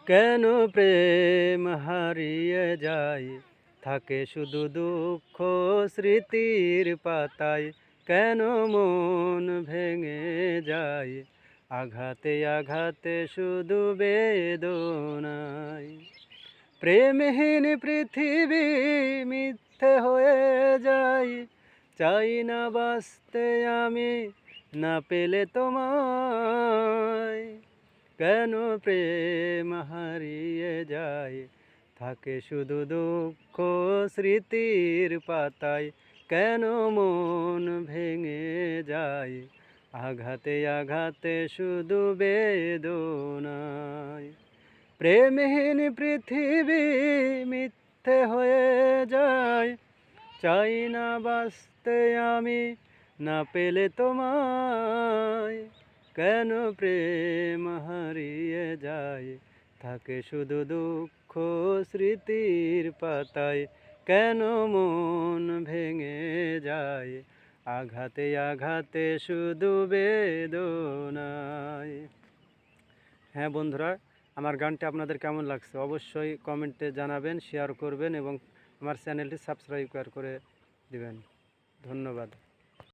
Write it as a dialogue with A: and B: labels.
A: কেন প্রেম হারিয়ে যায়, থাকে শুধু দুঃখ স্মৃতির পাতায়। কেন মন ভেঙে যায়, আঘাতে আঘাতে শুধু বেদনায়। প্রেমহীন পৃথিবী মিথ্যে হয়ে যায়, চাই না বাঁচতে আমি না পেলে তোমায়। কেন প্রেম হারিয়ে যায়, থাকে শুধু দুঃখ স্মৃতির পাতায়। কেন মন ভেঙে যায়, আঘাতে আঘাতে শুধু বেদনায়। প্রেমহীন পৃথিবী মিথ্যে হয়ে যায়, চাই না বাঁচতে আমি না পেলে তোমায়। কেন প্রেম হারিয়ে যায়, থাকে শুধু দুঃখ স্মৃতির পাতায়। কেন মন ভেঙে যায়, আঘাতে আঘাতে শুধু বেদনায়। হ্যাঁ বন্ধুরা, আমার গানটি আপনাদের কেমন লাগছে অবশ্যই কমেন্টে জানাবেন, শেয়ার করবেন এবং আমার চ্যানেলটি সাবস্ক্রাইব করে দিবেন। ধন্যবাদ।